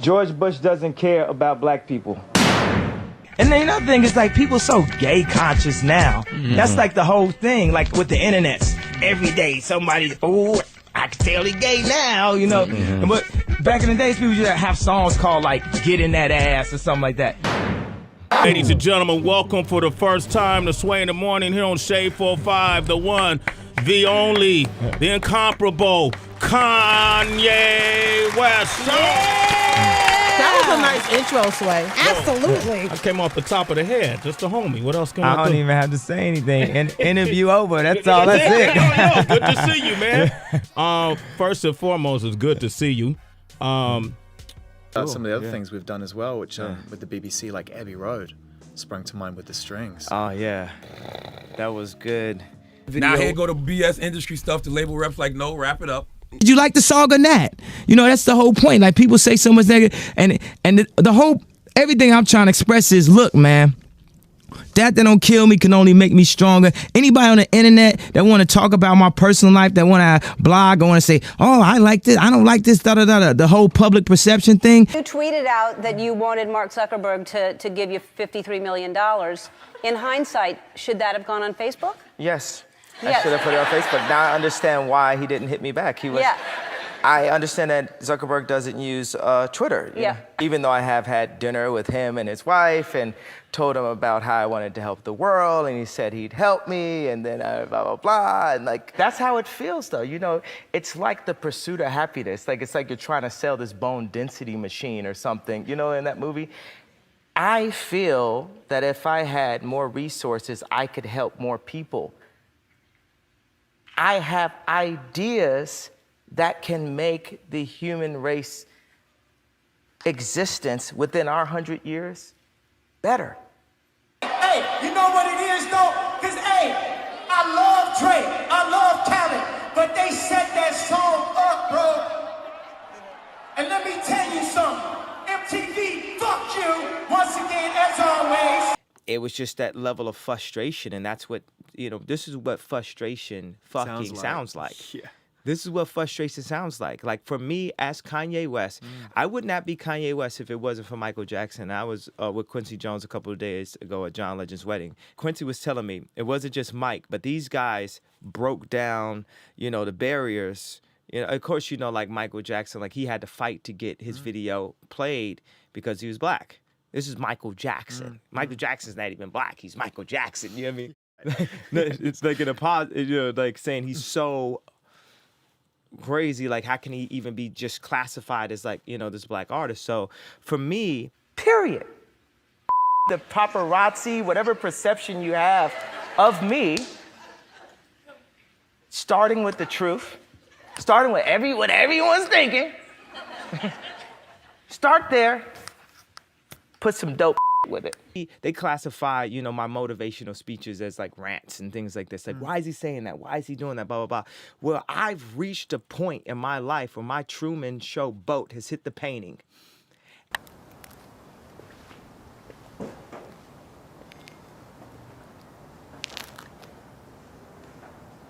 George Bush doesn't care about black people. And then another thing is like people so gay conscious now. That's like the whole thing, like with the internets. Every day somebody, oh, I can tell he gay now, you know. But back in the days, people used to have songs called like "Get in That Ass" or something like that. Ladies and gentlemen, welcome for the first time to Sway in the Morning here on Shade 45, the one, the only, the incomparable Kanye West. That was a nice intro, Sway. Absolutely. I came off the top of the head, just a homie. What else can I do? I don't even have to say anything. Interview over. That's all. That's it. Yo, good to see you, man. First and foremost, it's good to see you. Some of the other things we've done as well, which with the BBC, like Abbey Road, sprung to mind with the strings. Oh, yeah. That was good. Now here go to BS industry stuff. The label reps like, no, wrap it up. Did you like the song or not? You know, that's the whole point. Like people say so much negative, and the whole everything I'm trying to express is, look, man. That don't kill me can only make me stronger. Anybody on the internet that want to talk about my personal life, that want to blog, or want to say, oh, I like this, I don't like this, da-da-da-da, the whole public perception thing. You tweeted out that you wanted Mark Zuckerberg to give you $53 million. In hindsight, should that have gone on Facebook? Yes. I should have put it on Facebook. Now I understand why he didn't hit me back. I understand that Zuckerberg doesn't use Twitter. You know? Even though I have had dinner with him and his wife and told him about how I wanted to help the world, and he said he'd help me, and then blah, blah, blah. And like, that's how it feels though. You know, it's like the pursuit of happiness. Like, it's like you're trying to sell this bone density machine or something, you know, in that movie. I feel that if I had more resources, I could help more people. I have ideas that can make the human race existence within our 100 years better. Hey, you know what it is though? Cause hey, I love Drake, I love Khaled, but they set that song up, bro. And let me tell you something, MTV, fuck you, once again, as always. It was just that level of frustration, and that's what, you know, this is what frustration fucking sounds like. Yeah. This is what frustration sounds like. Like, for me, as Kanye West, I would not be Kanye West if it wasn't for Michael Jackson. I was with Quincy Jones a couple of days ago at John Legend's wedding. Quincy was telling me it wasn't just Mike, but these guys broke down, you know, the barriers. You know, of course, you know, like Michael Jackson, like he had to fight to get his video played because he was black. This is Michael Jackson. Michael Jackson's not even black. He's Michael Jackson. You know what I mean? It's like in a you know, like saying he's so crazy. Like, how can he even be just classified as, like, you know, this black artist? So for me, period. The paparazzi, whatever perception you have of me, starting with the truth, starting with what everyone's thinking, start there. Put some dope with it. They classify, you know, my motivational speeches as like rants and things like this. Like, why is he saying that? Why is he doing that? Blah, blah, blah. Well, I've reached a point in my life where my Truman Show boat has hit the painting.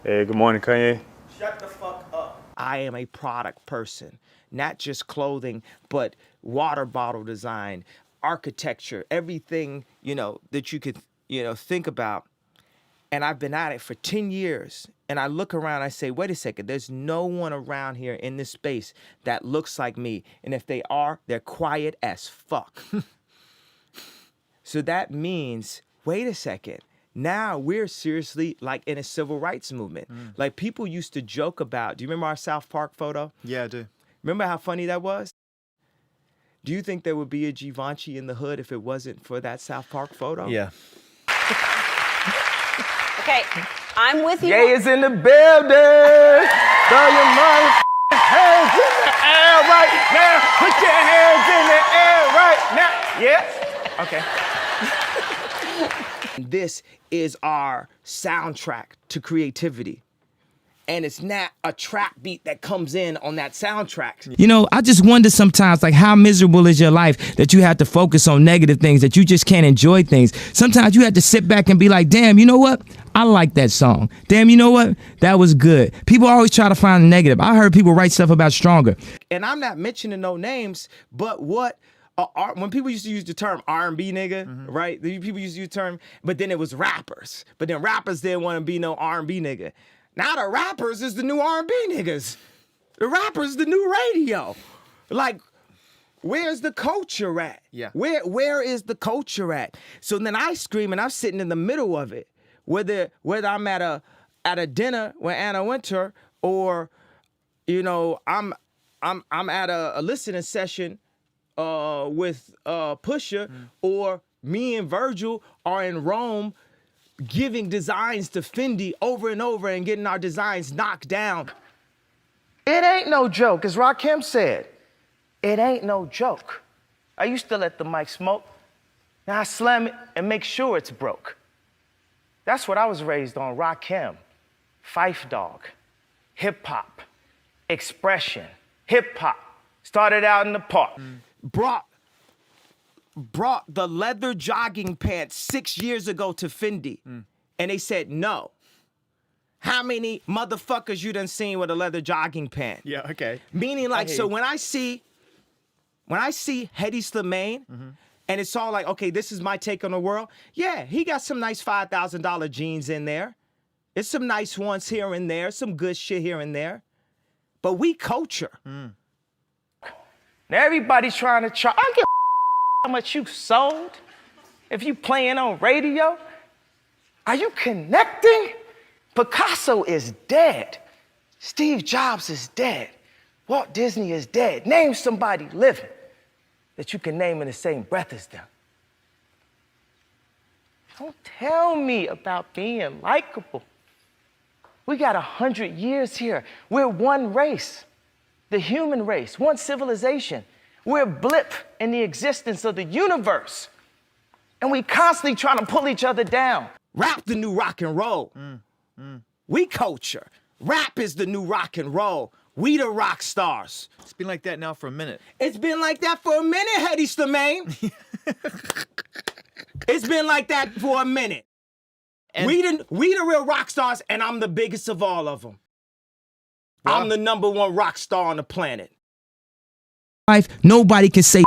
Hey, good morning, Kanye. Shut the fuck up. I am a product person, not just clothing, but water bottle design, architecture, everything, you know, that you could, you know, think about. And I've been at it for 10 years. And I look around, I say, wait a second, there's no one around here in this space that looks like me. And if they are, they're quiet as fuck. So that means, wait a second, now we're seriously like in a civil rights movement. Like, people used to joke about, do you remember our South Park photo? Yeah, I do. Remember how funny that was? Do you think there would be a Givenchy in the hood if it wasn't for that South Park photo? Yeah. Okay, I'm with you. Gay is in the building. Throw your hands in the air right now. Put your hands in the air right now. Yeah? Okay. This is our soundtrack to creativity. and it's not a trap beat that comes in on that soundtrack. You know, I just wonder sometimes, like, how miserable is your life that you have to focus on negative things, that you just can't enjoy things. Sometimes you have to sit back and be like, damn, you know what? I like that song. Damn, you know what? That was good. People always try to find the negative. I heard people write stuff about Stronger. And I'm not mentioning no names, but when people used to use the term R&B nigga, right? People used to use the term, but then it was rappers. But then rappers didn't want to be no R&B nigga. Now the rappers is the new R&B niggas. The rappers the new radio. Like, where's the culture at? Yeah. Where is the culture at? So then I scream and I'm sitting in the middle of it. Whether I'm at a dinner with Anna Wintour, or, you know, I'm at a listening session with Pusha, or me and Virgil are in Rome giving designs to Fendi over and over and getting our designs knocked down. It ain't no joke, as Rakim said. It ain't no joke. I used to let the mic smoke. Now I slam it and make sure it's broke. That's what I was raised on. Rakim, Fife Dog, hip hop, expression, hip hop. Started out in the park. Brought the leather jogging pants 6 years ago to Fendi, and they said no. How many motherfuckers you done seen with a leather jogging pant? Yeah, okay. Meaning, like, so when I see Hedy Slimane, and it's all like, okay, this is my take on the world. Yeah, he got some nice $5,000 jeans in there. It's some nice ones here and there, some good shit here and there. But we culture. Now everybody's trying to charge. I don't give a how much you sold. If you playing on radio, are you connecting? Picasso is dead. Steve Jobs is dead. Walt Disney is dead. Name somebody living that you can name in the same breath as them. Don't tell me about being likable. We got 100 years here. We're one race, the human race, one civilization. We're a blip in the existence of the universe. And we constantly trying to pull each other down. Rap the new rock and roll. We culture. Rap is the new rock and roll. We the rock stars. It's been like that now for a minute. It's been like that for a minute, Hedy Slimane. It's been like that for a minute. And we the real rock stars, and I'm the biggest of all of them. Wow. I'm the #1 rock star on the planet. Nobody can say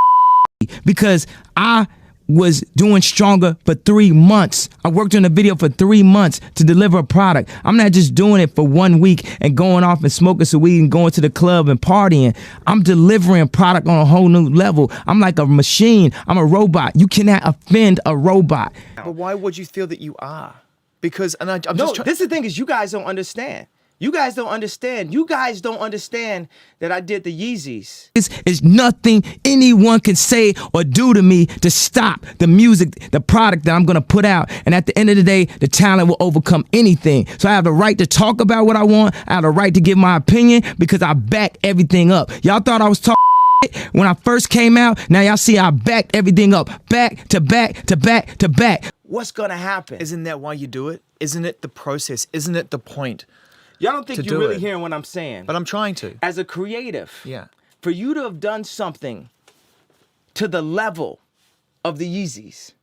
because I was doing Stronger for 3 months. I worked on a video for 3 months to deliver a product. I'm not just doing it for 1 week and going off and smoking some weed and going to the club and partying. I'm delivering product on a whole new level. I'm like a machine. I'm a robot. You cannot offend a robot. But why would you feel that you are? Because, and I'm no, just trying. This is the thing is you guys don't understand. You guys don't understand. You guys don't understand that I did the Yeezys. It's nothing anyone can say or do to me to stop the music, the product that I'm gonna put out. And at the end of the day, the talent will overcome anything. So I have the right to talk about what I want. I have the right to give my opinion because I back everything up. Y'all thought I was talking when I first came out. Now y'all see I backed everything up. Back to back to back to back. What's gonna happen? Isn't that why you do it? Isn't it the process? Isn't it the point? Y'all don't think you're really hearing what I'm saying. But I'm trying to. As a creative, yeah, for you to have done something to the level of the Yeezys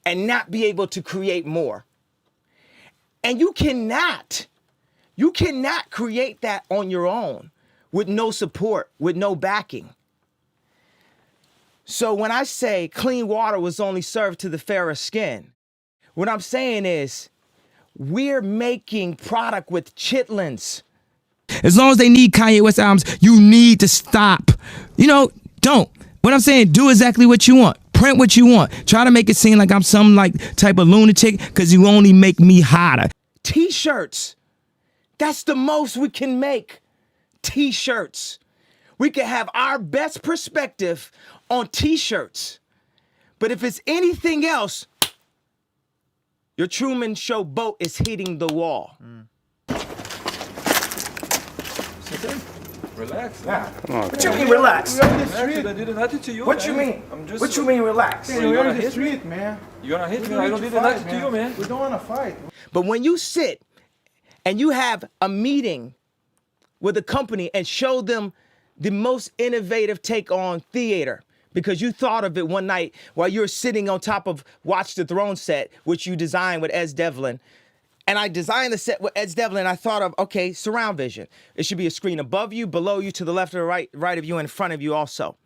and not be able to create more. And you cannot create that on your own with no support, with no backing. So when I say clean water was only served to the fairer skin, what I'm saying is, we're making product with chitlins. As long as they need Kanye West albums, you need to stop. You know, don't. What I'm saying, do exactly what you want. Print what you want. Try to make it seem like I'm some like type of lunatic because you only make me hotter. T-shirts. That's the most we can make. T-shirts. We can have our best perspective on T-shirts. But if it's anything else, your Truman Show boat is hitting the wall. Relax. Nah. What you mean relax? I did nothing to you. What you mean? What you mean relax? We're in the street, man. You gonna hit me? I don't do nothing to you, man. We don't want to fight. But when you sit and you have a meeting with a company and show them the most innovative take on theater because you thought of it one night while you were sitting on top of Watch the Throne set, which you designed with Ez Devlin. And I designed the set with Ez Devlin. I thought of, okay, surround vision. It should be a screen above you, below you, to the left or right of you, and in front of you also.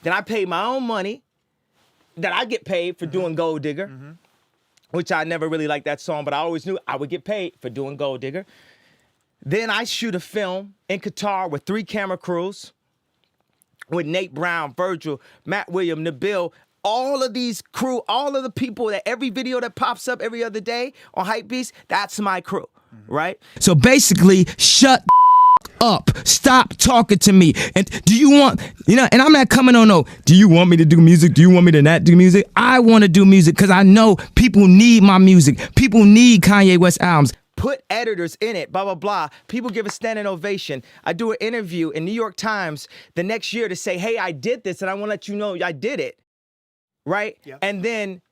Then I paid my own money that I get paid for doing Gold Digger, which I never really liked that song, but I always knew I would get paid for doing Gold Digger. Then I shoot a film in Qatar with 3 camera crews, with Nate Brown, Virgil, Matt William, Nabil, all of these crew, all of the people that every video that pops up every other day on Hypebeast, that's my crew, right? So basically, shut up. Stop talking to me. And do you want, and I'm not coming on no, do you want me to do music? Do you want me to not do music? I want to do music because I know people need my music. People need Kanye West albums. Put editors in it, blah, blah, blah. People give a standing ovation. I do an interview in New York Times the next year to say, hey, I did this and I want to let you know I did it. Right? Yep. And then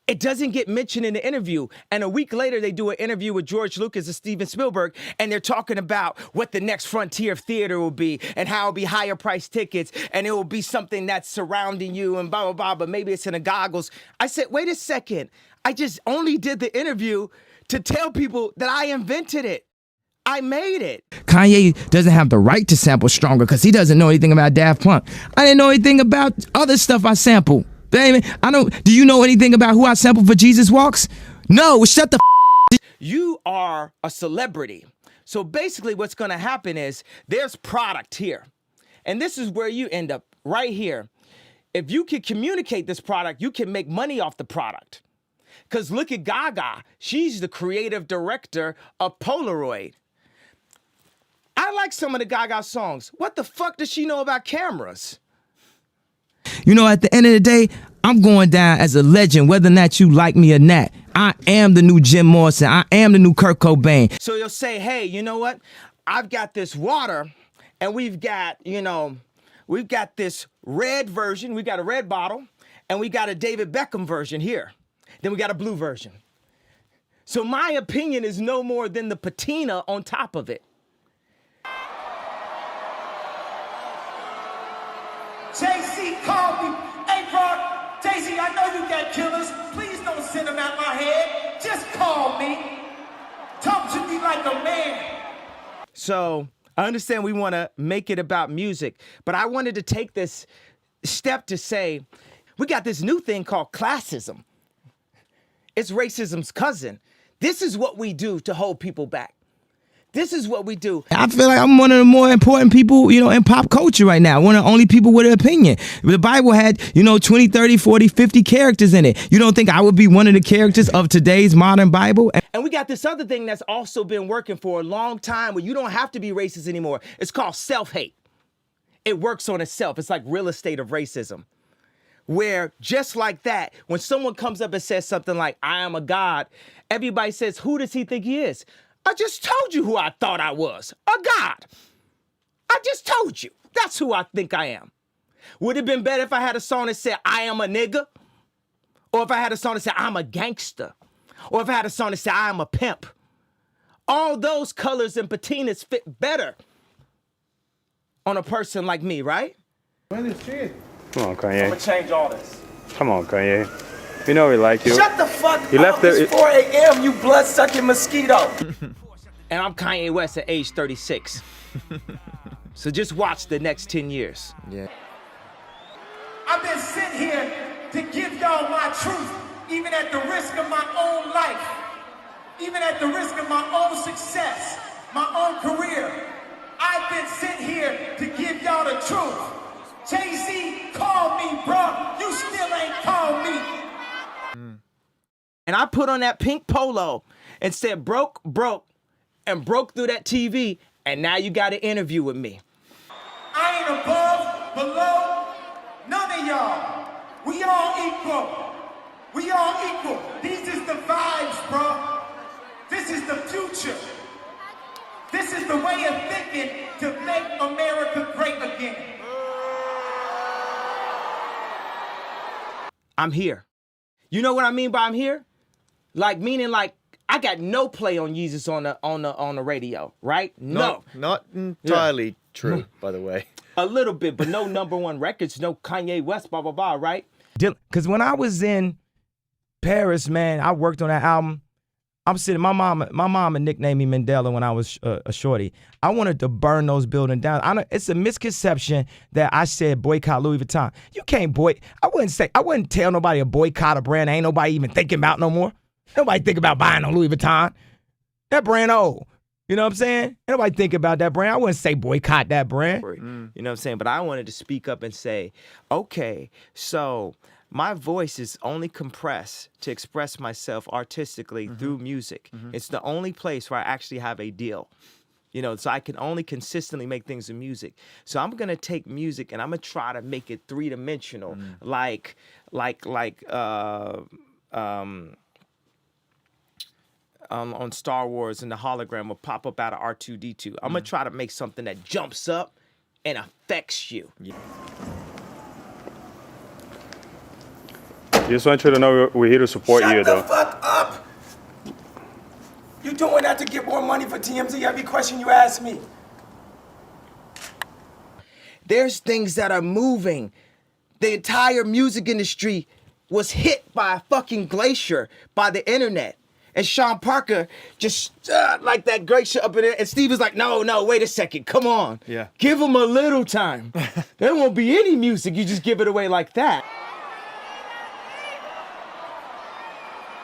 it doesn't get mentioned in the interview. And a week later, they do an interview with George Lucas and Steven Spielberg, and they're talking about what the next frontier of theater will be and how it'll be higher price tickets and it will be something that's surrounding you and blah, blah, blah, but maybe it's in the goggles. I said, wait a second. I just only did the interview to tell people that I invented it. I made it. Kanye doesn't have the right to sample Stronger because he doesn't know anything about Daft Punk. I didn't know anything about other stuff I sampled. Do you know anything about who I sampled for Jesus Walks? No, shut the You are a celebrity. So basically what's gonna happen is there's product here. And this is where you end up, right here. If you can communicate this product, you can make money off the product. Because look at Gaga. She's the creative director of Polaroid. I like some of the Gaga songs. What the fuck does she know about cameras? At the end of the day, I'm going down as a legend, whether or not you like me or not. I am the new Jim Morrison. I am the new Kurt Cobain. So you'll say, hey, you know what? I've got this water, and we've got this red version. We got a red bottle, and we got a David Beckham version here. Then we got a blue version. So my opinion is no more than the patina on top of it. JC called me. Hey, bro, JC, I know you got killers. Please don't send them out my head. Just call me. Talk to me like a man. So I understand we want to make it about music, but I wanted to take this step to say, we got this new thing called classism. It's racism's cousin. This is what we do to hold people back. This is what we do. I feel like I'm one of the more important people, in pop culture right now. One of the only people with an opinion. The Bible had, 20, 30, 40, 50 characters in it. You don't think I would be one of the characters of today's modern Bible? And we got this other thing that's also been working for a long time where you don't have to be racist anymore. It's called self-hate. It works on itself. It's like real estate of racism. Where just like that, when someone comes up and says something like, I am a God, everybody says, who does he think he is? I just told you who I thought I was, a God. I just told you. That's who I think I am. Would it have been better if I had a song that said, I am a nigga? Or if I had a song that said, I'm a gangster? Or if I had a song that said, I am a pimp? All those colors and patinas fit better on a person like me, right? Come on, Kanye. I'm gonna change all this. Come on, Kanye. We know we like you. Shut the fuck You up. left It's 4 a.m., you blood-sucking mosquito. And I'm Kanye West at age 36. So just watch the next 10 years. Yeah. I've been sent here to give y'all my truth, even at the risk of my own life, even at the risk of my own success, my own career. I've been sent here to give y'all the truth. Jay-Z called me, bro. You still ain't called me. And I put on that pink polo and said, broke, and broke through that TV, and now you got an interview with me. I ain't above, below, none of y'all. We all equal. We all equal. These is the vibes, bro. This is the future. This is the way of thinking to make America great again. I'm here. You know what I mean by I'm here? Meaning I got no play on Yeezus on the radio, right? No. Not entirely true, by the way. A little bit, but no #1 records, no Kanye West, blah, blah, blah, right? Because when I was in Paris, man, I worked on that album. I'm sitting, my mom nicknamed me Mandela when I was a shorty. I wanted to burn those buildings down. It's a misconception that I said boycott Louis Vuitton. You can't I wouldn't tell nobody to boycott a brand ain't nobody even thinking about no more. Nobody think about buying no Louis Vuitton. That brand old. You know what I'm saying? Ain't nobody think about that brand. I wouldn't say boycott that brand. You know what I'm saying? But I wanted to speak up and say, okay, so my voice is only compressed to express myself artistically through music. It's the only place where I actually have a deal. You know, so I can only consistently make things in music. So I'm gonna take music and I'm gonna try to make it three-dimensional, on Star Wars and the hologram will pop up out of R2-D2. I'm gonna try to make something that jumps up and affects you. Just want you to know we're here to support you, though. Shut the fuck up! You doing that to get more money for TMZ every question you ask me. There's things that are moving. The entire music industry was hit by a fucking glacier by the internet. And Sean Parker just like that great shit up in there. And Steve is like, no, wait a second. Come on. Yeah. Give him a little time. There won't be any music. You just give it away like that.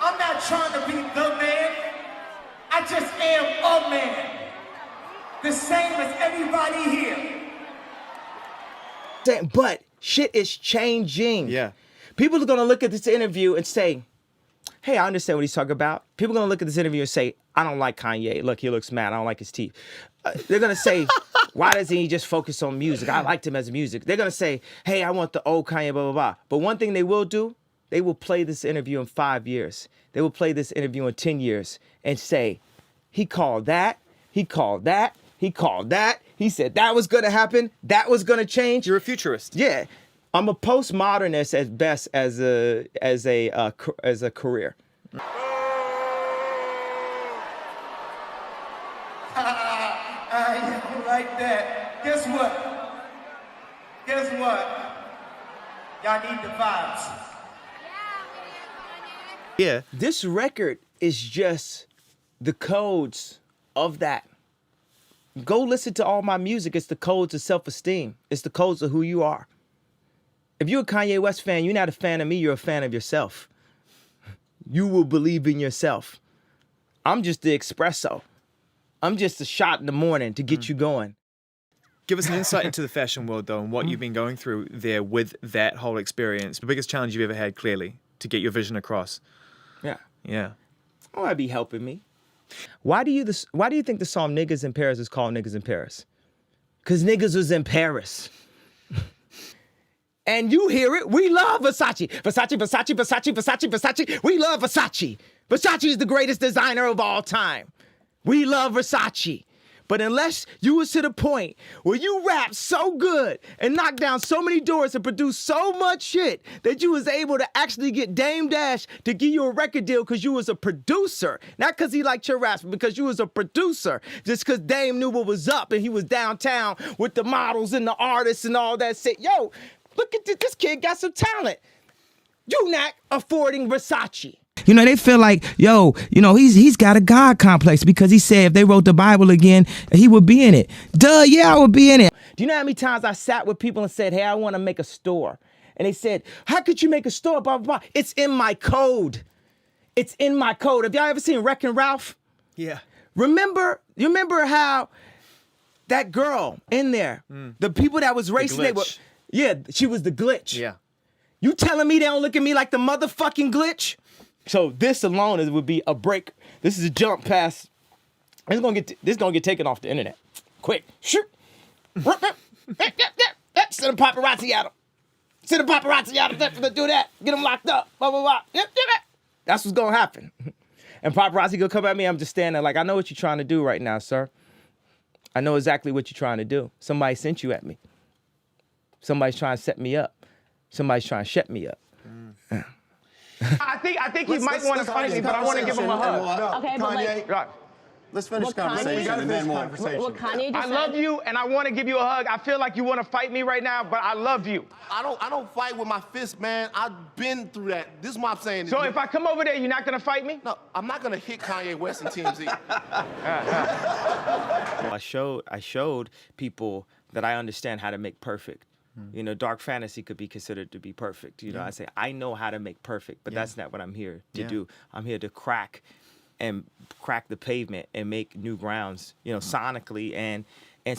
I'm not trying to be the man. I just am a man. The same as everybody here. But shit is changing. Yeah. People are going to look at this interview and say, hey, I understand what he's talking about. People are going to look at this interview and say, I don't like Kanye. Look, he looks mad. I don't like his teeth. They're going to say, why doesn't he just focus on music? I liked him as music. They're going to say, hey, I want the old Kanye, blah, blah, blah. But one thing they will do, they will play this interview in 5 years. They will play this interview in 10 years and say, he called that, he called that, he called that. He said that was going to happen, that was going to change. You're a futurist. Yeah. I'm a postmodernist at best as a career. I don't like that. Guess what? Guess what? Y'all need the vibes. Yeah. This record is just the codes of that. Go listen to all my music. It's the codes of self-esteem. It's the codes of who you are. If you're a Kanye West fan, you're not a fan of me, you're a fan of yourself. You will believe in yourself. I'm just the espresso. I'm just a shot in the morning to get you going. Give us an insight into the fashion world, though, and what you've been going through there with that whole experience. The biggest challenge you've ever had, clearly, to get your vision across. Yeah. Yeah. Oh, I'd be helping me. Why do you think the song Niggas in Paris is called Niggas in Paris? Because niggas was in Paris. And you hear it, we love Versace. Versace, Versace, Versace, Versace, Versace. We love Versace. Versace is the greatest designer of all time. We love Versace. But unless you was to the point where you rap so good and knock down so many doors and produce so much shit that you was able to actually get Dame Dash to give you a record deal because you was a producer. Not because he liked your raps, but because you was a producer. Just because Dame knew what was up and he was downtown with the models and the artists and all that shit. Yo, look at this kid got some talent. You not affording Versace. You know, they feel like, yo, you know, he's got a God complex because he said if they wrote the Bible again, he would be in it. Duh, yeah, I would be in it. Do you know how many times I sat with people and said, hey, I want to make a store? And they said, how could you make a store? Blah, blah, blah. It's in my code. It's in my code. Have y'all ever seen Wreck-It Ralph? Yeah. You remember how that girl in there, the people that was racing, she was the glitch. Yeah. You telling me they don't look at me like the motherfucking glitch? So this alone would be a break. This is a jump past. This is gonna get taken off the internet. Quick. Shoot. Send a paparazzi at him. Send a paparazzi at him. Do that. Get him locked up. Blah, blah, blah. Yep. That's what's gonna happen. And paparazzi gonna come at me. I'm just standing there like, I know what you're trying to do right now, sir. I know exactly what you're trying to do. Somebody sent you at me. Somebody's trying to set me up. Somebody's trying to shut me up. I think he might want to fight me, but I want to give him a hug. Okay, but like, Right. let's finish the conversation and then more. What Kanye just I love you, and I want to give you a hug. I feel like you want to fight me right now, but I love you. I don't fight with my fist, man. I've been through that. This is what I'm saying. So if I come over there, you're not gonna fight me? No, I'm not gonna hit Kanye West and TMZ. I showed people that I understand how to make perfect. You know, dark fantasy could be considered to be perfect. You know, I say I know how to make perfect, but that's not what I'm here to do. I'm here to crack the pavement and make new grounds, you know, sonically and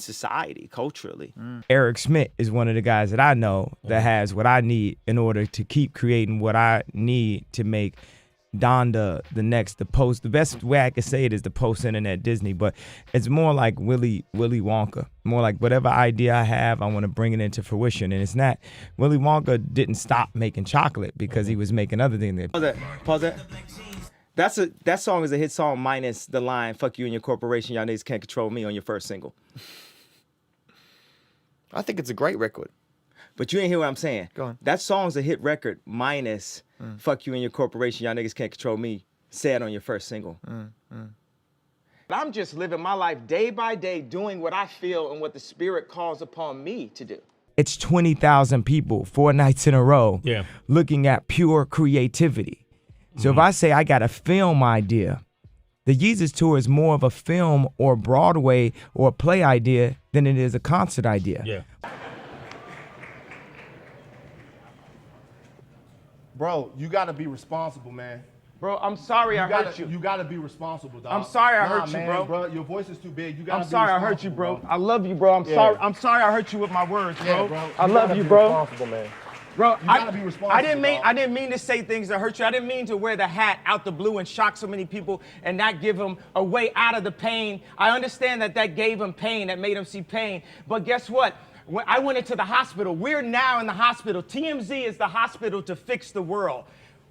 society, culturally. Eric Schmidt is one of the guys that I know that has what I need in order to keep creating what I need to make Donda the best way I could say it is the post-internet Disney, but it's more like Willy Wonka. More like whatever idea I have, I want to bring it into fruition. And it's not, Willy Wonka didn't stop making chocolate because he was making other things. Pause that. That song is a hit song minus the line, fuck you and your corporation, y'all niggas can't control me on your first single. I think it's a great record. But you ain't hear what I'm saying. Go on. That song's a hit record minus fuck you and your corporation, y'all niggas can't control me, said on your first single. I'm just living my life day by day, doing what I feel and what the spirit calls upon me to do. It's 20,000 people 4 nights in a row looking at pure creativity. So if I say I got a film idea, the Yeezus Tour is more of a film or Broadway or play idea than it is a concert idea. Yeah. Bro, you gotta be responsible, man. Bro, I'm sorry I hurt you. You gotta be responsible, dog. I'm sorry I hurt you, man, bro. Your voice is too big. You gotta I'm sorry I hurt you, bro. I love you, bro. I'm sorry I hurt you with my words, bro. Yeah, bro. I love you, bro. Responsible, man. Bro, You gotta be responsible, I didn't dog. mean to say things that hurt you. I didn't mean to wear the hat out the blue and shock so many people and not give them a way out of the pain. I understand that gave them pain, that made them see pain. But guess what? When I went into the hospital. We're now in the hospital. TMZ is the hospital to fix the world.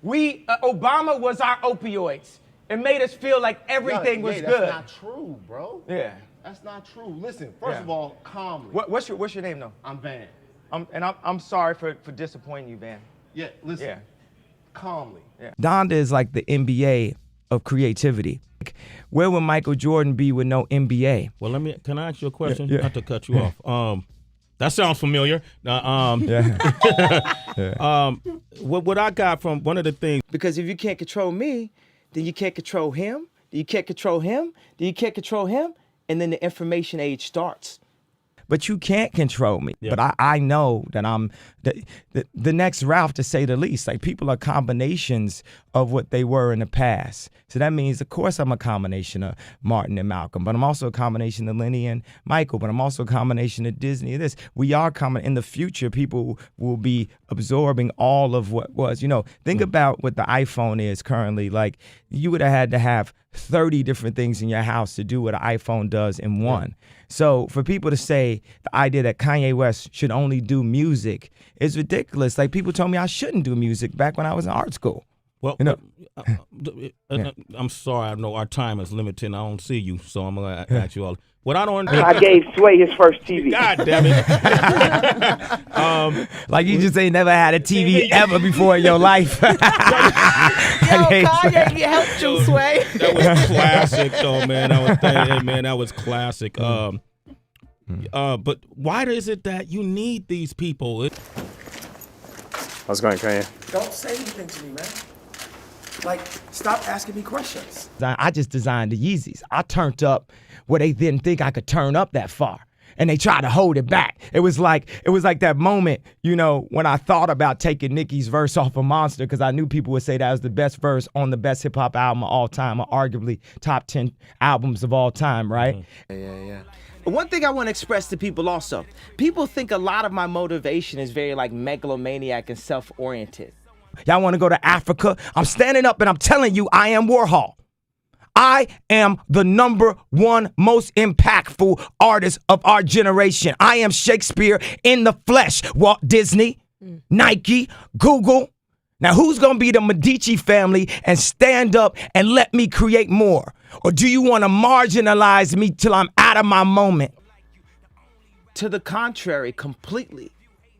Obama was our opioids. It made us feel like everything was good. That's not true, bro. Yeah. That's not true. Listen, first of all, calmly. What's your name though? I'm Van. I'm sorry for disappointing you, Van. Yeah, listen. Yeah. Calmly. Donda is like the NBA of creativity. Where would Michael Jordan be with no NBA? Well, can I ask you a question? Not to cut you off. That sounds familiar. What I got from one of the things. Because if you can't control me, then you can't control him. Then you can't control him. Then you can't control him. And then the information age starts. But you can't control me. Yeah. But I know that I'm the next Ralph, to say the least. Like, people are combinations of what they were in the past. So that means, of course, I'm a combination of Martin and Malcolm, but I'm also a combination of Lenny and Michael, but I'm also a combination of Disney and this. We are common. In the future, people will be absorbing all of what was. You know, think about what the iPhone is currently. Like, you would have had to have 30 different things in your house to do what an iPhone does in one. So for people to say the idea that Kanye West should only do music is ridiculous. Like, people told me I shouldn't do music back when I was in art school. Well, you know, I'm sorry. I know our time is limited and I don't see you, so I'm going to ask you all. What I don't I gave Sway his first TV. God damn it. Like, you just ain't never had a TV ever before in your life. Yo, Kanye, you helped you, Sway. That was classic, though, man. That was classic. But why is it that you need these people? How's it going, Kanye? Don't say anything to me, man. Like, stop asking me questions. I just designed the Yeezys. I turned up where they didn't think I could turn up that far. And they tried to hold it back. It was like that moment, you know, when I thought about taking Nicki's verse off of Monster, because I knew people would say that was the best verse on the best hip hop album of all time, or arguably top 10 albums of all time, right? Yeah. One thing I want to express to people also, people think a lot of my motivation is very like megalomaniac and self-oriented. Y'all want to go to Africa? I'm standing up and I'm telling you, I am Warhol. I am the #1 most impactful artist of our generation. I am Shakespeare in the flesh. Walt Disney, Nike, Google. Now, who's going to be the Medici family and stand up and let me create more? Or do you want to marginalize me till I'm out of my moment? To the contrary, completely.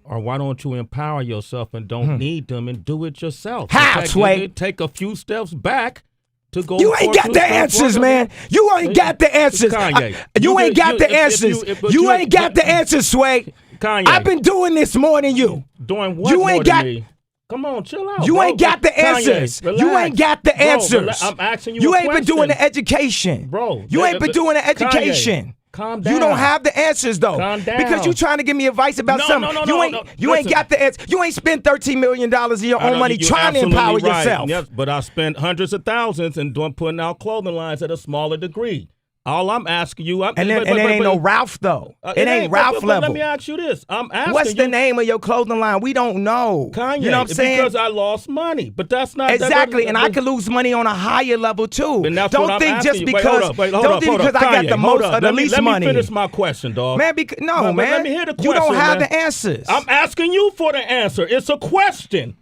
Or why don't you empower yourself and don't need them and do it yourself? How, Sway? Take a few steps back to go. You ain't got the answers, man. You ain't got the answers. Kanye. You ain't got the answers. You ain't got the answers, Sway. Kanye. I've been doing this more than you. Doing what You more ain't than got. me? Come on, chill out. You bro. ain't got the Kanye, answers. relax. You ain't got the Bro, answers. I'm asking you. You a ain't been doing question. the education, bro. You ain't been doing the education. Kanye, calm down. You don't have the answers though. Calm down. Because you trying to give me advice about something. You ain't Listen. got the answer. You ain't spent $13 million of your own money You're trying to empower absolutely right. yourself. Yes, but I spent hundreds of thousands and putting out clothing lines at a smaller degree. All I'm asking you, And it ain't no Ralph though. It ain't Ralph but level. Let me ask you this. I'm asking What's the you, name of your clothing line? We don't know. Kanye, you know what I'm saying? Because I lost money, but that's not Exactly, and I could lose money on a higher level too. And that's Don't what I'm think asking just you. because Wait, hold don't up, think because I got Kanye, the hold most up. or the least money. Let me finish my question, dog. Man, man. Let me hear the question. You don't have man. the answers. I'm asking you for the answer. It's a question.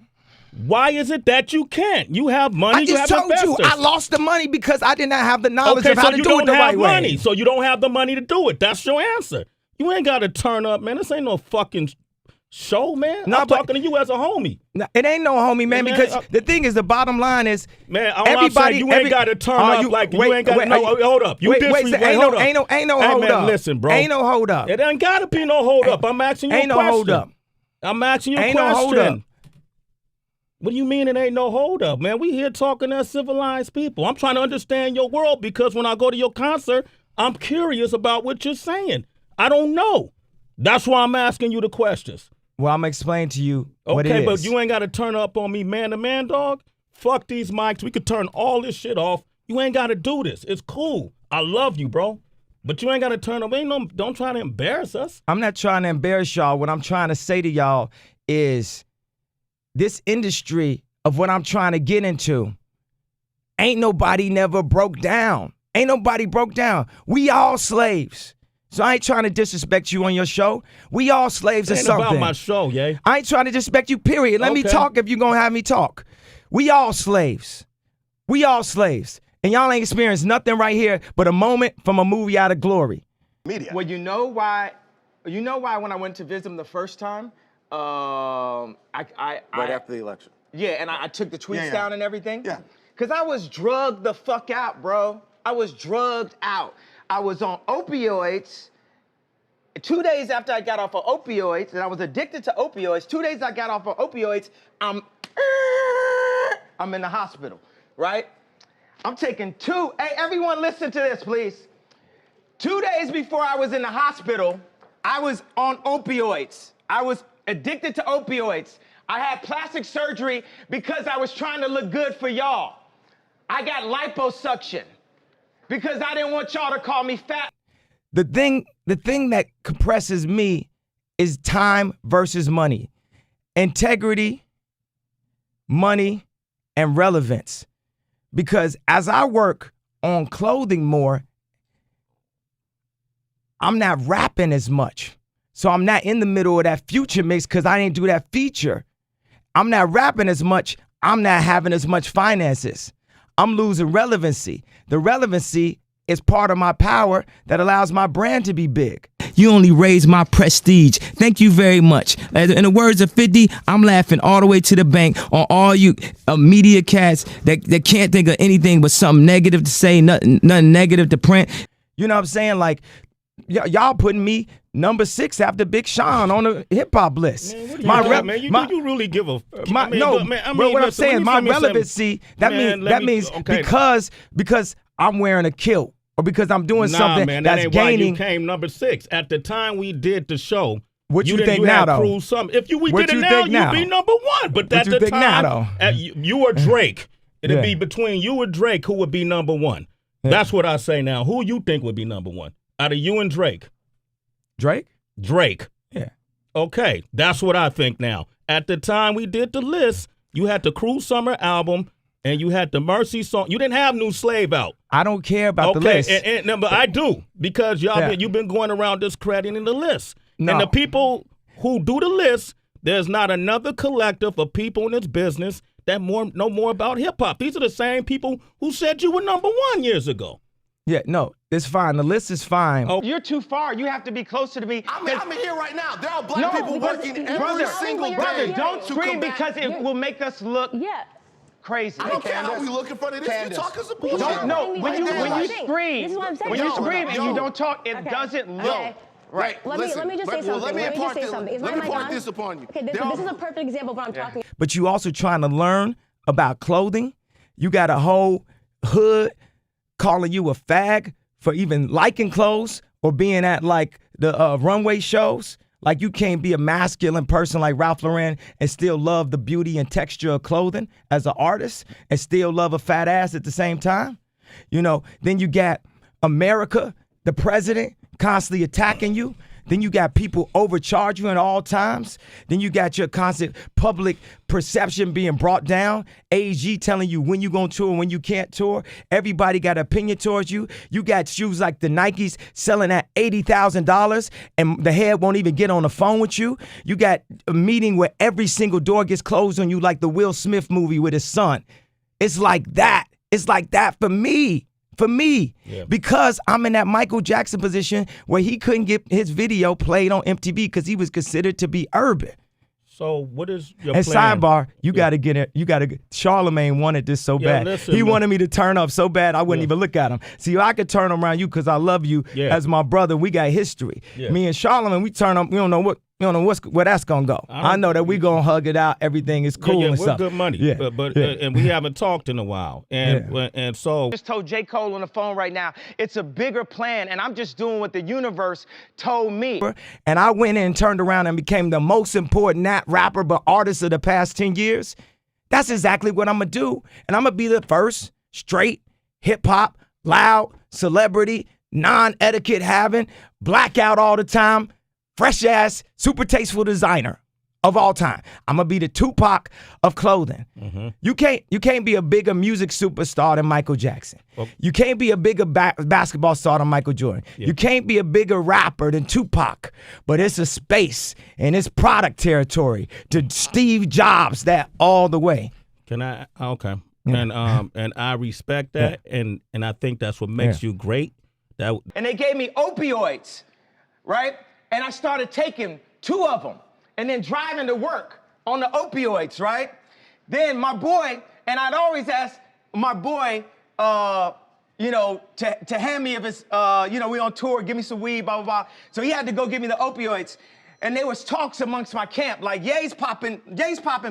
Why is it that you can't? You have money. I just told you I lost the money because I did not have the knowledge of how to do it the right money. way. So you don't have the money to do it. That's your answer. You ain't got to turn up, man. This ain't no fucking show, man. No, I'm talking to you as a homie. No, it ain't no homie, man, Man, because the thing is, the bottom line is, man, all I'm saying, you ain't got to turn up like you ain't got to. No, hold up. You ain't no Hey, hold man, up. listen, bro. Ain't no hold up. It ain't got to be no hold up. I'm asking you Ain't a no question. hold up. I'm asking you a Ain't question. no hold up. What do you mean it ain't no hold up, man? We here talking as civilized people. I'm trying to understand your world because when I go to your concert, I'm curious about what you're saying. I don't know. That's why I'm asking you the questions. Well, I'm gonna explain to you what it Okay, is. but you ain't got to turn up on me man to man, dog. Fuck these mics. We could turn all this shit off. You ain't got to do this. It's cool. I love you, bro. But you ain't got to turn up. Don't try to embarrass us. I'm not trying to embarrass y'all. What I'm trying to say to y'all is this industry of what I'm trying to get into, ain't nobody never broke down. Ain't nobody broke down. We all slaves. So I ain't trying to disrespect you on your show. We all slaves or something. About my show, yeah. I ain't trying to disrespect you, period. Let me talk if you're going to have me talk. We all slaves. We all slaves. And y'all ain't experienced nothing right here but a moment from a movie out of glory. Media. Well, you know why when I went to visit him the first time, right after the election. Yeah, and I took the tweets Yeah. down and everything. Yeah. Because I was drugged the fuck out, bro. I was drugged out. I was on opioids. 2 days after I got off of opioids, and I was addicted to opioids, 2 days I got off of opioids, I'm in the hospital, right? I'm taking hey, everyone listen to this, please. 2 days before I was in the hospital, I was on opioids. I was addicted to opioids. I had plastic surgery because I was trying to look good for y'all. I got liposuction because I didn't want y'all to call me fat. The thing that compresses me is time versus money. Integrity, money, and relevance. Because as I work on clothing more, I'm not rapping as much. So I'm not in the middle of that future mix because I didn't do that feature. I'm not rapping as much. I'm not having as much finances. I'm losing relevancy. The relevancy is part of my power that allows my brand to be big. You only raise my prestige. Thank you very much. In the words of 50, I'm laughing all the way to the bank on all you media cats that can't think of anything but something negative to say, nothing negative to print. You know what I'm saying? Like, y'all putting me number 6 after Big Sean on the hip hop list. Man, you really give a what I'm saying, my relevancy, that means because I'm wearing a kilt or because I'm doing something man, that's ain't gaining. Why you came number 6 at the time we did the show. What you think now, though? If we did it now, you'd be number 1. But at the time, you or Drake, it'd be between you and Drake who would be number 1. Yeah. That's what I say now. Who you think would be number 1 out of you and Drake? Drake. Yeah. Okay, that's what I think now. At the time we did the list, you had the Cruel Summer album and you had the Mercy song. You didn't have New Slave out. I don't care about the list. But I do because you've been going around discrediting the list. No. And the people who do the list, there's not another collective of people in this business that know more about hip hop. These are the same people who said you were number 1 years ago. Yeah, no, it's fine. The list is fine. Oh, you're too far. You have to be closer to me. I'm here right now. There are black people working every single day. Brother, don't to scream combat- because it will make us look crazy. I don't care how we look in front of this. You're talking some bullshit. When you scream, This is what I'm saying. when you Yo, scream and yo. you don't talk, it doesn't look Okay. right. Let me just say something. Let me impart this. Is Let my me mic impart on? this upon you. Okay, this is a perfect example of what I'm talking about. But you also trying to learn about clothing. You got a whole hood calling you a fag for even liking clothes or being at like the runway shows. Like you can't be a masculine person like Ralph Lauren and still love the beauty and texture of clothing as an artist and still love a fat ass at the same time. You know, then you got America, the president, constantly attacking you. Then you got people overcharge you at all times. Then you got your constant public perception being brought down. AG telling you when you going to tour, when you can't tour. Everybody got an opinion towards you. You got shoes like the Nikes selling at $80,000 and the head won't even get on the phone with you. You got a meeting where every single door gets closed on you like the Will Smith movie with his son. It's like that. It's like that for me. Because I'm in that Michael Jackson position where he couldn't get his video played on MTV because he was considered to be urban. So what is your And plan? sidebar, you got to get it. You got to. Charlemagne wanted this so bad. Listen, He man. wanted me to turn up so bad I wouldn't even look at him. See, I could turn around you because I love you as my brother. We got history. Me and Charlemagne, we turn up. We don't know where that's gonna go. I know that we gonna hug it out. Everything is cool and we're stuff. good money. Yeah, But and we haven't talked in a while. And so I just told J. Cole on the phone right now, it's a bigger plan, and I'm just doing what the universe told me. And I went in and turned around and became the most important not rapper but artist of the past 10 years. That's exactly what I'm gonna do. And I'm gonna be the first straight, hip hop, loud, celebrity, non-etiquette having, blackout all the time, fresh ass, super tasteful designer of all time. I'm gonna be the Tupac of clothing. You can't be a bigger music superstar than Michael Jackson. You can't be a bigger basketball star than Michael Jordan. You can't be a bigger rapper than Tupac. But it's a space and it's product territory to Steve Jobs that all the way. Can I? Okay. And I respect that, and I think that's what makes you great. And they gave me opioids, right? And I started taking 2 of them and then driving to work on the opioids, right? Then my boy, and I'd always ask my boy, to hand me if it's, we on tour, give me some weed, blah, blah, blah. So he had to go give me the opioids. And there was talks amongst my camp, like Ye's popping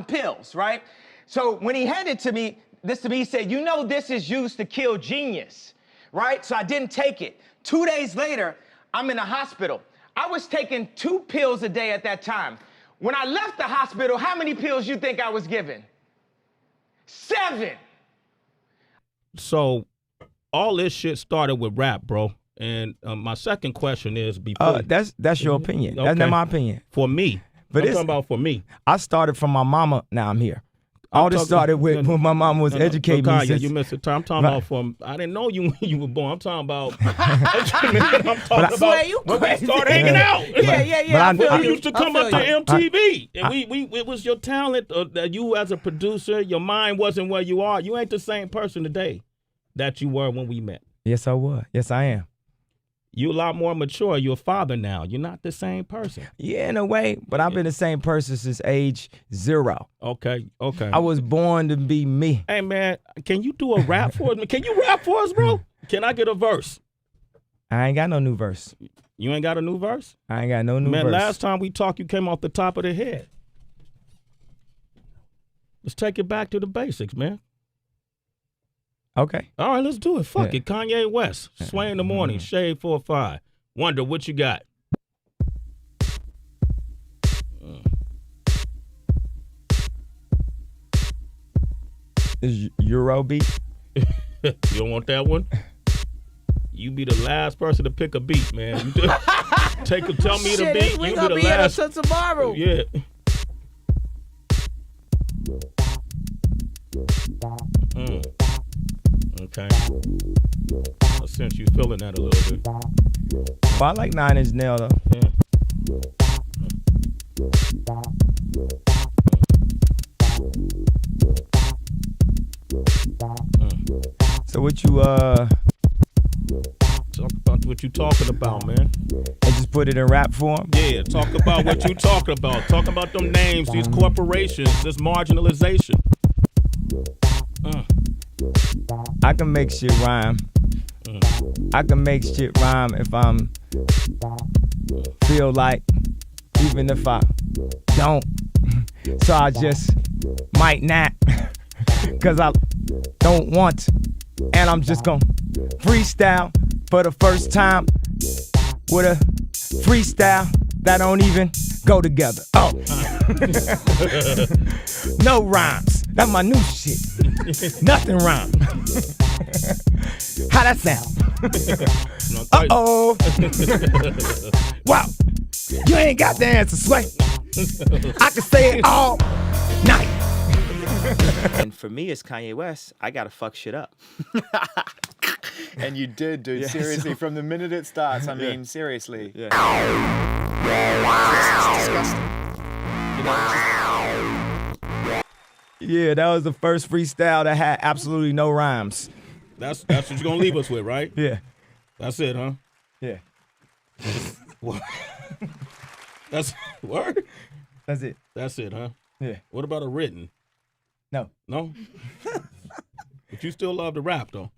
pills, right? So when he handed this to me, he said, this is used to kill genius, right? So I didn't take it. 2 days later, I'm in the hospital. I was taking 2 pills a day at that time. When I left the hospital, how many pills you think I was given? 7. So all this shit started with rap, bro. And my second question is That's your opinion. Okay. That's not my opinion. For me. But I'm talking about for me. I started from my mama, now I'm here. All this started with when my mama was educating me. Kanye, you missed the time. I'm talking about from. I didn't know you when you were born. I'm talking about. I'm talking about when we started hanging out. Yeah. You used to come up to MTV, and it was your talent that you as a producer. Your mind wasn't where you are. You ain't the same person today that you were when we met. Yes, I was. Yes, I am. You're a lot more mature. You're a father now. You're not the same person. Yeah, in a way, but I've been the same person since age 0. Okay. I was born to be me. Hey, man, can you do a rap for us? Can you rap for us, bro? Can I get a verse? I ain't got no new verse. You ain't got a new verse? I ain't got no new verse. Man, last time we talked, you came off the top of the head. Let's take it back to the basics, man. Okay. All right, let's do it. Fuck it. Kanye West, Sway in the Morning, Shade 4-5. Wonder, what you got? Is Eurobeat? You don't want that one? You be the last person to pick a beat, man. You just tell me the beat. We You gonna be be the here last. until tomorrow. Yeah. Okay. Since you feeling that a little bit. Well, I like 9 Inch Nails though. So what you what you talking about, man. And just put it in rap form? Yeah, talk about what you talking about. Talk about them names, these corporations, this marginalization. I can make shit rhyme. I can make shit rhyme if I'm feel like, even if I don't. So I just might not, cause I don't want to. And I'm just gonna freestyle for the first time with a freestyle that don't even go together. Oh, no rhymes. That's my new shit. Nothing rhymes. How that sound? Uh-oh. Wow. You ain't got the answer, Sway. I can say it all night. And for me, as Kanye West, I gotta fuck shit up. And you did, dude. Seriously, from the minute it starts. I mean, seriously. Yeah. It's disgusting. You know, Yeah, that was the first freestyle that had absolutely no rhymes. That's what you're gonna leave us with, right? Yeah. That's it, huh? Yeah. What? That's word? That's it. That's it, huh? Yeah. What about a written? No. No? But you still love to rap, though?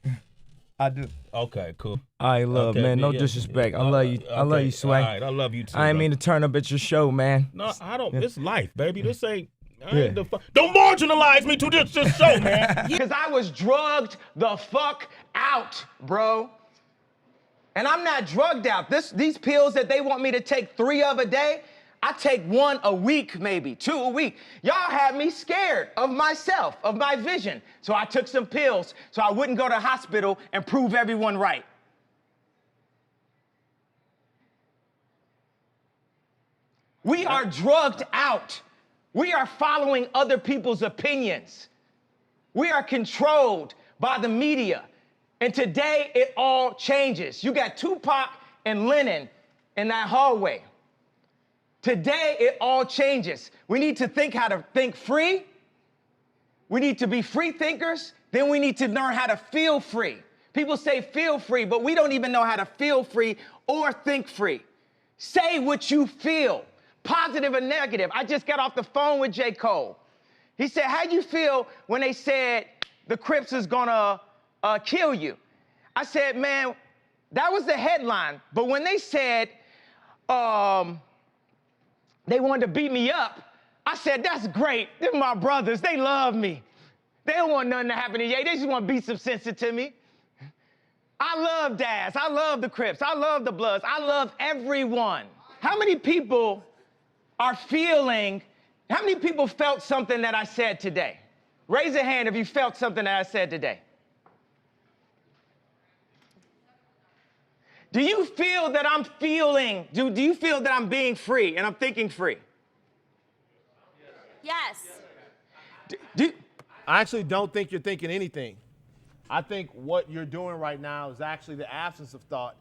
I do. Okay, cool. I love, Okay, man. No yeah. disrespect. I love you. I love you, Sway. All right, I love you too. I ain't bro. mean to turn up at your show, man. No, I don't. It's life, baby. This ain't. I ain't don't marginalize me to this show, man. Because I was drugged the fuck out, bro. And I'm not drugged out. These pills that they want me to take 3 of a day, I take 1 a week, maybe 2 a week. Y'all had me scared of myself, of my vision. So I took some pills so I wouldn't go to the hospital and prove everyone right. We are drugged out. We are following other people's opinions. We are controlled by the media. And today, it all changes. You got Tupac and Lennon in that hallway. Today, it all changes. We need to think how to think free. We need to be free thinkers. Then we need to learn how to feel free. People say feel free, but we don't even know how to feel free or think free. Say what you feel, positive or negative. I just got off the phone with J. Cole. He said, how you feel when they said the Crips is gonna kill you? I said, man, that was the headline. But when they said they wanted to beat me up, I said, that's great. They're my brothers. They love me. They don't want nothing to happen to Ye. They just want to beat some sense into me. I love Daz. I love the Crips. I love the Bloods. I love everyone. How many people are feeling, how many people felt something that I said today? Raise a hand if you felt something that I said today. Do you feel that I'm feeling, do you feel that I'm being free and I'm thinking free? Yes. I actually don't think you're thinking anything. I think what you're doing right now is actually the absence of thought.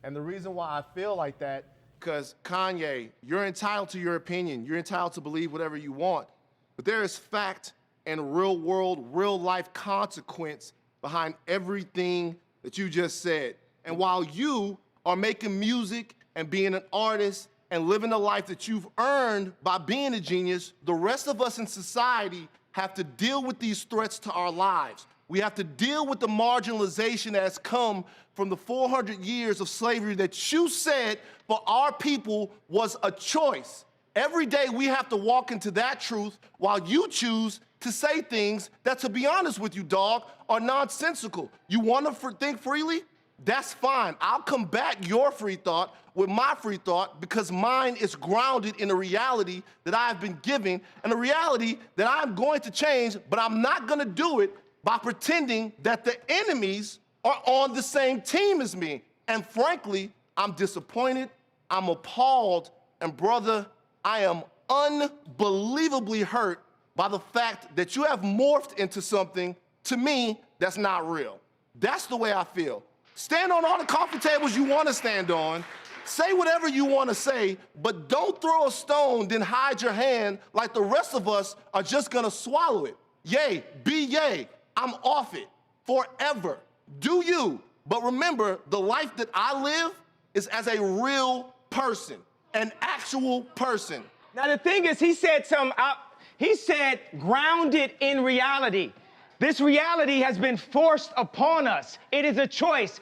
And the reason why I feel like that, because Kanye, you're entitled to your opinion. You're entitled to believe whatever you want. But there is fact and real world, real life consequence behind everything that you just said. And while you are making music and being an artist and living the life that you've earned by being a genius, the rest of us in society have to deal with these threats to our lives. We have to deal with the marginalization that has come from the 400 years of slavery that you said for our people was a choice. Every day we have to walk into that truth while you choose to say things that, to be honest with you, dog, are nonsensical. You want to think freely? That's fine. I'll combat your free thought with my free thought because mine is grounded in a reality that I have been given and a reality that I'm going to change, but I'm not going to do it by pretending that the enemies are on the same team as me. And frankly, I'm disappointed, I'm appalled, and brother, I am unbelievably hurt by the fact that you have morphed into something, to me, that's not real. That's the way I feel. Stand on all the coffee tables you want to stand on, say whatever you want to say, but don't throw a stone, then hide your hand like the rest of us are just gonna swallow it. Yay, be yay. I'm off it forever. Do you, But remember, the life that I live is as a real person, an actual person. Now, the thing is, he said he said grounded in reality. This reality has been forced upon us. It is a choice.